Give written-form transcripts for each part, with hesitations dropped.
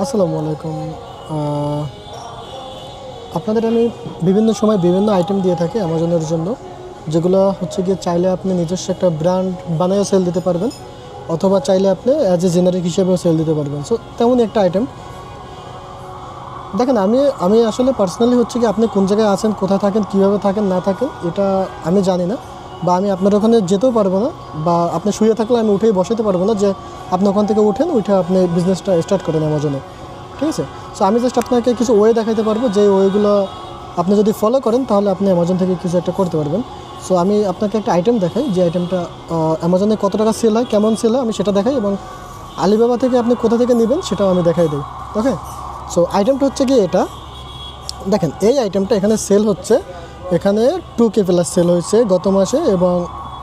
আসসালামু আলাইকুম। আহ, আপনাদের আমি বিভিন্ন সময় বিভিন্ন আইটেম দিয়ে থাকি অ্যামাজনের জন্য, যেগুলো হচ্ছে গিয়ে চাইলে আপনি নিজস্ব একটা ব্র্যান্ড বানিয়েও সেল দিতে পারবেন, অথবা চাইলে আপনি অ্যাজ এ জেনারিক হিসেবেও সেল দিতে পারবেন। সো তেমনই একটা আইটেম। দেখেন, আমি আমি আসলে পার্সোনালি হচ্ছে কি, আপনি কোন জায়গায় আছেন, কোথায় থাকেন, কীভাবে থাকেন না থাকেন, এটা আমি জানি না, বা আমি আপনার ওখানে যেতেও পারবো না, বা আপনি শুয়ে থাকলে আমি উঠেই বসাতে পারবো না যে আপনি ওখান থেকে উঠে আপনি বিজনেসটা স্টার্ট করেন অ্যামাজনে। ঠিক আছে? সো আমি জাস্ট আপনাকে কিছু ওয়ে দেখাতে পারবো, যে ওয়েগুলো আপনি যদি ফলো করেন তাহলে আপনি অ্যামাজন থেকে কিছু একটা করতে পারবেন। সো আমি আপনাকে একটা আইটেম দেখাই, যে আইটেমটা অ্যামাজনে কত টাকা সেল হয়, কেমন সেল হয়, আমি সেটা দেখাই, এবং আলিবাবা থেকে আপনি কোথা থেকে নেবেন সেটাও আমি দেখাই দিই। ওকে? সো আইটেমটা হচ্ছে কি এটা, দেখেন এই আইটেমটা এখানে সেল হচ্ছে, এখানে 2K প্লাস সেল হয়েছে গত মাসে, এবং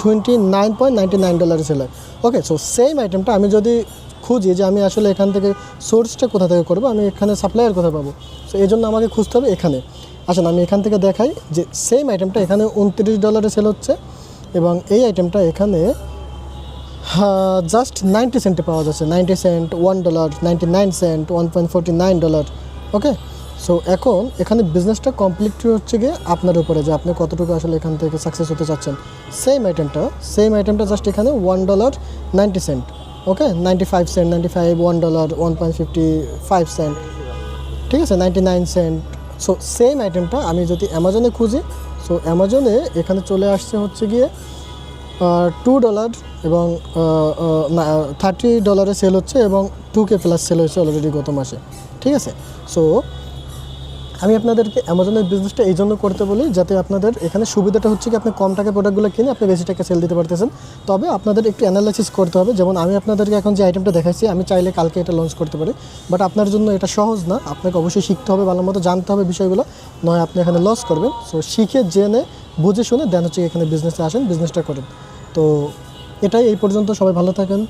$29.99 সেল হয়। ওকে, সো সেম আইটেমটা আমি যদি খুঁজি যে আমি আসলে এখান থেকে সোর্সটা কোথা থেকে করবো, আমি এখানে সাপ্লায়ার কোথায় পাবো, সো এই জন্য আমাকে খুঁজতে হবে এখানে। আসেন আমি এখান থেকে দেখাই যে সেম আইটেমটা এখানে $29 সেল হচ্ছে, এবং এই আইটেমটা এখানে জাস্ট 90 সেন্টে পাওয়া যাচ্ছে। 90 সেন্ট, $1, 99 সেন্ট, $1.49। ওকে, সো এখন এখানে বিজনেসটা কমপ্লিটলি হচ্ছে গিয়ে আপনার উপরে, যে আপনি কতটুকু আসলে এখান থেকে সাকসেস হতে চাচ্ছেন। সেম আইটেমটা জাস্ট এখানে $1.90। ওকে, 95 সেন্ট, 95, $1, 1.55 সেন্ট, ঠিক আছে, 99 সেন্ট। সো সেম আইটেমটা আমি যদি অ্যামাজনে খুঁজি, সো অ্যামাজনে এখানে চলে আসছে হচ্ছে গিয়ে $2, এবং $30 সেল হচ্ছে, এবং 2K প্লাস সেল হয়েছে অলরেডি গত মাসে। ঠিক আছে? সো আমি আপনাদেরকে অ্যামাজনের বিজনেসটা এই জন্য করতে বলি, যাতে আপনাদের এখানে সুবিধাটা হচ্ছে কি, আপনি কম টাকা প্রোডাক্টগুলো কিনে আপনি বেশি টাকা সেল দিতে পারতেছেন। তবে আপনাদের একটু অ্যানালাইসিস করতে হবে। যেমন আমি আপনাদেরকে এখন যে আইটেমটা দেখাইছি, আমি চাইলে কালকে এটা লঞ্চ করতে পারি, বাট আপনার জন্য এটা সহজ না। আপনাকে অবশ্যই শিখতে হবে, ভালো মতো জানতে হবে বিষয়গুলো, নয় আপনি এখানে লস করবেন। সো শিখে জেনে বুঝে শুনে দেন হচ্ছে এখানে বিজনেসে আসেন, বিজনেসটা করেন। তো এটাই, এই পর্যন্ত। সবাই ভালো থাকেন।